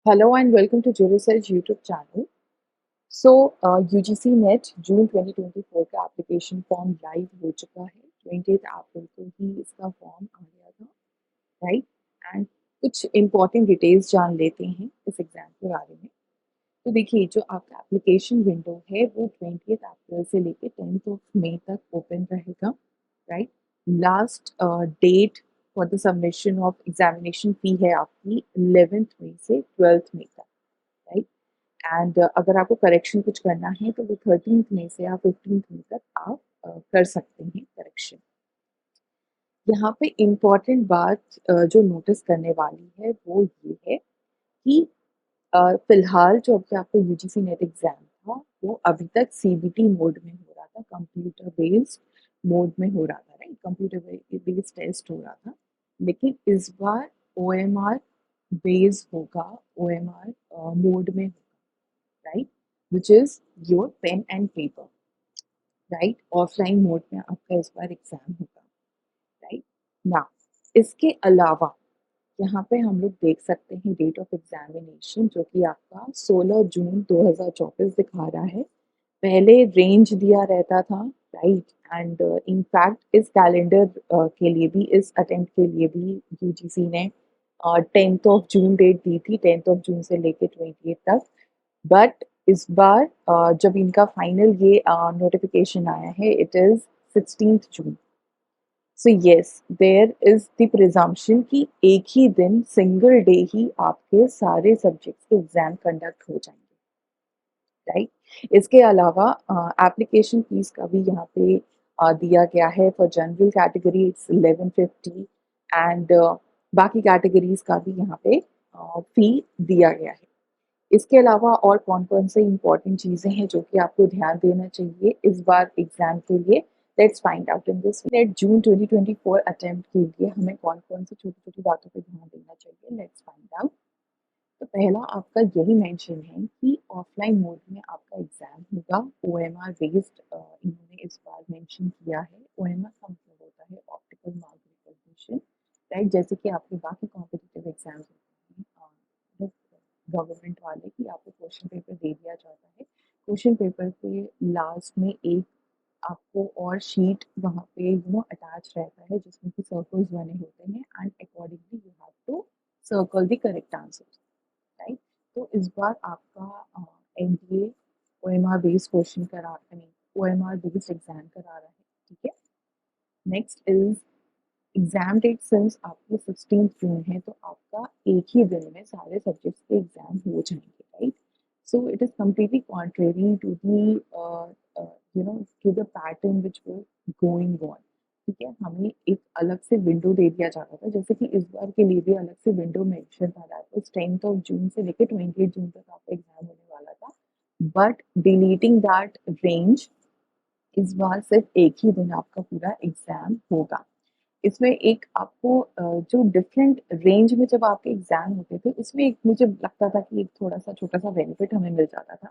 Hello and welcome to Research YouTube channel. UGC NET June 2024 का application form live हो चुका है। 20 अप्रैल को ही इसका फॉर्म आ गया था, राइट। एंड कुछ इम्पोर्टेंट डिटेल्स जान लेते हैं इस एग्जाम के बारे में। तो देखिए, जो आपका एप्लीकेशन विंडो है वो 20 अप्रैल से लेकर 10 मई तक ओपन रहेगा, right. Last date for the submission of examination fee है आपकी 11 मई से 12 मई तक, राइट। एंड अगर आपको करेक्शन कुछ करना है तो वो 13 मई से या 15 मई तक आप कर सकते हैं करेक्शन। यहाँ पे इम्पॉर्टेंट बात जो नोटिस करने वाली है वो ये है कि फिलहाल जो अभी आपका यूजीसी नेट एग्जाम था वो अभी तक सीबीटी मोड में हो रहा था, कंप्यूटर बेस्ड मोड में हो रहा था, राइट। कंप्यूटर बेस्ड टेस्ट हो रहा था, लेकिन इस बार ओएमआर बेस्ड होगा, ओएमआर मोड में, right, which is your pen and paper, right. Offline mode में आपका इस बार एग्जाम होगा, राइट ना। इसके अलावा यहाँ पे हम लोग देख सकते हैं डेट ऑफ एग्जामिनेशन जो कि आपका 16 जून 2024 दिखा रहा है। पहले रेंज दिया रहता था, राइट। एंड इनफैक्ट इस कैलेंडर के लिए भी, इस अटेम्प्ट के लिए भी यूजीसी ने 10 डेट दी थी, 10 जून से लेके 28 तक। बट इस बार जब इनका फाइनल ये नोटिफिकेशन आया है, it is 16 June. So yes, there is the presumption कि एक ही दिन, सिंगल डे ही आपके सारे सब्जेक्ट्स के एग्जाम कंडक्ट हो जाएंगे, राइट। इसके अलावा एप्लीकेशन फीस का भी यहाँ पे दिया गया है। For general category it's 1150 and बाकी कैटेगरीज का भी यहाँ पे फी दिया गया है। इसके अलावा और कौन-कौन से इम्पोर्टेंट चीज़ें हैं जो कि आपको ध्यान देना चाहिए इस बार एग्ज़ाम के लिए? Let's find out in this net June 2024 attempt के लिए हमें कौन-कौन सी छोटी-छोटी बातों पे ध्यान देना चाहिए? Let's find out. तो पहला आपका यही मेंशन है कि ऑफलाइन मोड में आपका एग्ज़ाम होगा, ओएमआर बेस्ड इन्होंने इस बार मेंशन किया है। ओएमआर का मतलब होता है ऑप्टिकल मार्क रिकॉग्निशन, राइट। जैसे कि आपके बाकी कॉम्पिटिटिव एग्ज़ाम्स होते हैं, गवर्नमेंट वाले, कि आपको क्वेश्चन पेपर दे दिया जाता है। क्वेश्चन पेपर के लास्ट में एक आपको और शीट वहाँ पे अटैच रहता है जिसमें कि सर्कल्स बने होते हैं and accordingly you have to circle the correct answer, right. तो इस बार आपका एनडीए ओएमआर बेस्ड क्वेश्चन करा, I mean OMR based exam करा रहा है, ठीक है। Next is exam date. Since आपकी 16 जून है तो आपका एक ही दिन में सारे सब्जेक्ट्स के एग्जाम हो जाएंगे, right. So it is completely contrary to the to the pattern which were going on, ठीक है। हमें एक अलग से विंडो दे दिया जाता था, जैसे कि इस बार के लिए भी अलग से विंडो मेंशन था, दैट वाज 10 जून से लेकर 28 जून तक आपका एग्जाम होने वाला था। बट डिलीटिंग दैट रेंज, इस बार सिर्फ एक ही दिन आपका पूरा एग्जाम होगा। इसमें एक आपको जो डिफरेंट रेंज में जब आपके एग्जाम होते थे उसमें एक मुझे लगता था कि एक थोड़ा सा छोटा सा बेनिफिट हमें मिल जाता था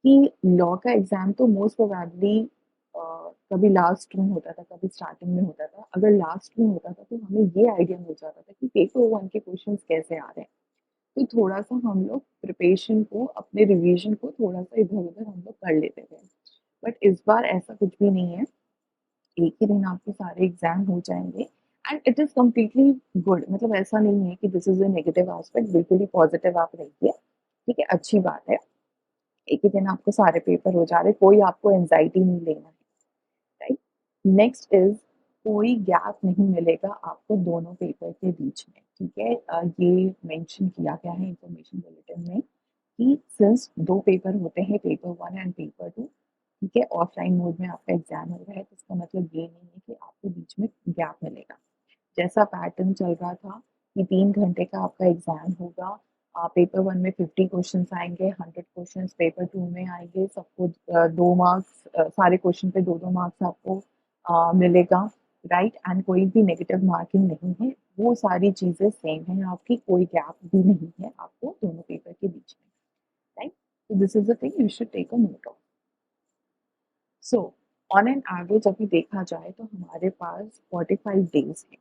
कि लॉ का एग्जाम तो मोस्ट प्रोबेबली कभी लास्ट में होता था, कभी स्टार्टिंग में होता था। अगर लास्ट में होता था तो हमें ये आइडिया मिल जाता था कि पेपर वन के क्वेश्चन कैसे आ रहे हैं, तो थोड़ा सा हम लोग प्रिपरेशन को, अपने रिवीजन को थोड़ा सा इधर उधर हम लोग कर लेते थे। बट इस बार ऐसा कुछ भी नहीं है, एक ही दिन आपके सारे एग्जाम हो जाएंगे and it is completely good. मतलब ऐसा नहीं है कि this is a negative aspect, बिल्कुल ही पॉजिटिव आप रहिए, ठीक है, अच्छी बात है। एक ही दिन आपको सारे पेपर हो जा रहे, कोई आपको एंजाइटी नहीं लेना है, राइट। नेक्स्ट इज कोई गैप नहीं मिलेगा आपको दोनों पेपर के बीच में, ठीक है। ये मेंशन किया गया है इंफॉर्मेशन बुलेटिन में कि सिंस दो पेपर होते हैं, paper one and paper two, ठीक है, ऑफलाइन मोड में आपका एग्जाम हो रहा है, तो इसका मतलब ये नहीं है कि आपको बीच में गैप मिलेगा। जैसा पैटर्न चल रहा था कि 3 घंटे का आपका एग्जाम होगा, पेपर वन में 50 क्वेश्चन आएंगे, 100 क्वेश्चन पेपर टू में आएंगे, सबको 2 मार्क्स, सारे क्वेश्चन पे 2-2 मार्क्स आपको मिलेगा, राइट। एंड कोई भी नेगेटिव मार्किंग नहीं है, वो सारी चीजें सेम है आपकी, कोई गैप भी नहीं है आपको दोनों पेपर के बीच में, right. So this is the thing you should take a note of. So on an average अभी देखा जाए तो हमारे पास 45 days है,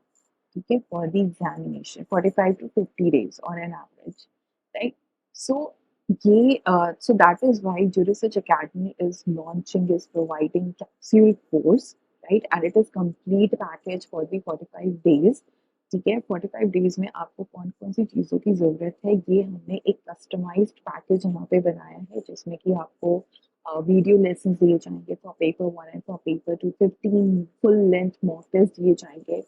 ठीक है, for the examination, 45 to 50 days on an average, right. So ये so that is why Jurisearch Academy is providing capsule course, right? And it is complete package for the 45 days. ठीक है, 45 डेज में आपको कौन कौन सी चीज़ों की ज़रूरत है, ये हमने एक कस्टमाइज्ड पैकेज यहाँ पे बनाया है, जिसमें कि आपको वीडियो लेसन दिए जाएंगे for paper 1 and for paper 2, 15 full length mock test दिए जाएंगे,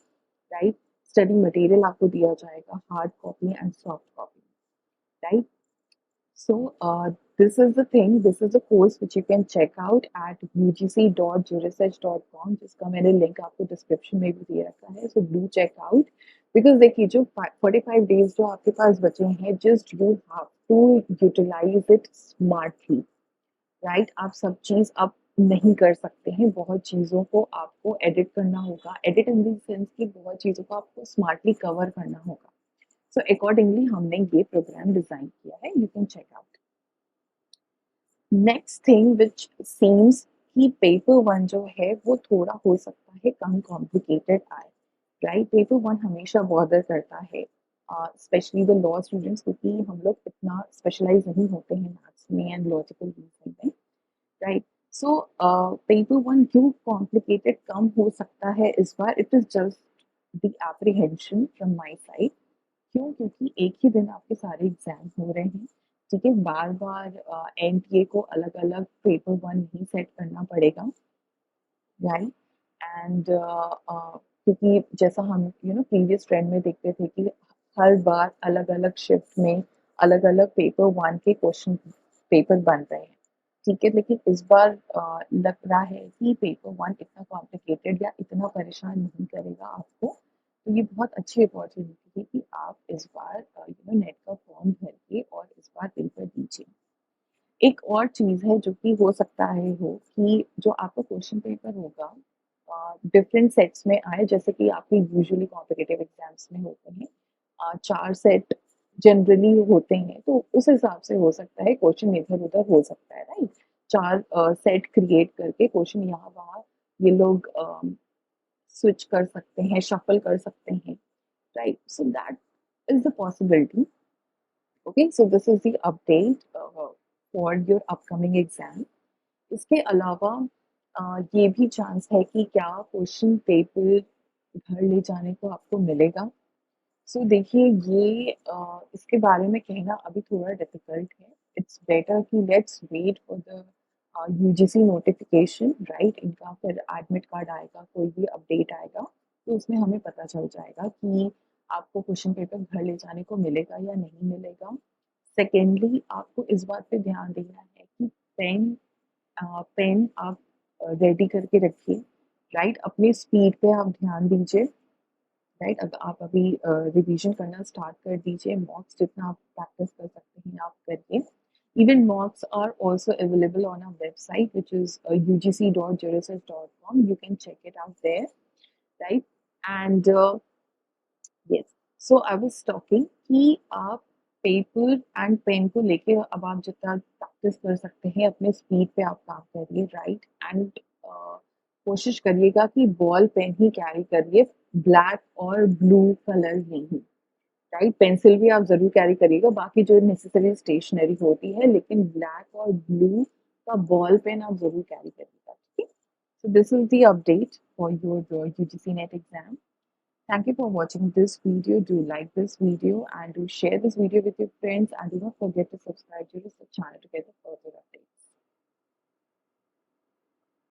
राइट? स्टडी मटेरियल आपको दिया जाएगा, hard copy and soft copy, right? So, this is the thing, this is the course which you can check out at ugc.juresearch.com, जिसका मैंने link आपको description में भी दे रखा है. So do check out, because देखिए जो 45 डेज जो आपके पास बचे हैं, just you have to utilize it smartly, right? आप सब चीज़ अब नहीं कर सकते हैं, बहुत चीज़ों को आपको एडिट करना होगा, एडिट इन द सेंस कि बहुत चीज़ों को आपको स्मार्टली कवर करना होगा. So accordingly हमने ये प्रोग्राम डिजाइन किया है, you can check out. Next thing which seems कि पेपर वन जो है वो थोड़ा हो सकता है कम कॉम्प्लिकेटेड आए, राइट? पेपर वन हमेशा बॉदर करता है, स्पेशली द लॉ स्टूडेंट्स, क्योंकि हम लोग इतना स्पेशलाइज नहीं होते हैं मैथ्स में एंड लॉजिकल रीजनिंग में, राइट? सो पेपर वन क्यों कॉम्प्लिकेटेड कम हो सकता है इस बार, it is just the apprehension from my side. क्यों? क्योंकि एक ही दिन आपके सारे एग्जाम हो रहे हैं, ठीक है? बार बार एनटीए को अलग अलग पेपर वन नहीं सेट करना पड़ेगा, राइट? एंड क्योंकि जैसा हम प्रीवियस ट्रेंड में देखते थे कि हर बार अलग अलग शिफ्ट में अलग अलग पेपर वन के क्वेश्चन पेपर बन रहे हैं, ठीक है? लेकिन इस बार लग रहा है कि पेपर वन इतना कॉम्प्लिकेटेड या इतना परेशान नहीं करेगा आपको. तो ये बहुत अच्छी अपॉर्चुनिटी है कि आप इस बार नेट का फॉर्म भर के और इस बार पेपर दीजिए. एक और चीज़ है जो कि हो सकता है हो कि जो आपका क्वेश्चन पेपर होगा डिफरेंट सेट्स में आए, जैसे कि आपके यूजुअली कॉम्पिटिटिव एग्जाम्स में होते हैं 4 सेट जनरली होते हैं, तो उस हिसाब से हो सकता है क्वेश्चन इधर-उधर हो सकता है, राइट? 4 सेट क्रिएट करके क्वेश्चन यहाँ-वहाँ ये लोग स्विच कर सकते हैं, शफल कर सकते हैं, right? So that is the possibility. Okay, so this is the update for your upcoming exam. इसके अलावा ये भी चांस है कि क्या क्वेश्चन पेपर घर ले जाने को आपको मिलेगा. सो देखिए ये इसके बारे में कहना अभी थोड़ा डिफिकल्ट है. इट्स बेटर कि let's wait for the UGC notification, right? इनका फिर एडमिट कार्ड आएगा, कोई भी अपडेट आएगा, तो उसमें हमें पता चल जाएगा कि आपको क्वेश्चन पेपर घर ले जाने को मिलेगा या नहीं मिलेगा. सेकेंडली आपको इस बात पे ध्यान देना है कि पेन आप रेडी करके रखिए, राइट? अपनी स्पीड पे आप ध्यान दीजिए, राइट? अगर आप अभी रिवीजन करना स्टार्ट कर दीजिए, मॉक्स जितना आप प्रैक्टिस कर सकते हैं आप करिए. Even mocks are also available on our website, which is ugc.jurisys.com. You can check it out there, right? And yes, so I was talking कि आप पेपर एंड पेन को लेके अब आप जितना प्रैक्टिस कर सकते हैं अपने स्पीड पे आप काम करिए, राइट? एंड कोशिश करिएगा कि बॉल पेन ही कैरी करिए, ब्लैक और ब्लू कलर नहीं, राइट? पेंसिल भी आप जरूर कैरी करिएगा, बाकी जो नेसेसरी स्टेशनरी होती है, लेकिन ब्लैक और ब्लू का बॉल पेन आप जरूर कैरी करिएगा, ठीक है? So this is the update for your UGC net exam. Thank you for watching this video. Do like this video and do share this video with your friends, and do not forget to subscribe to this channel to get the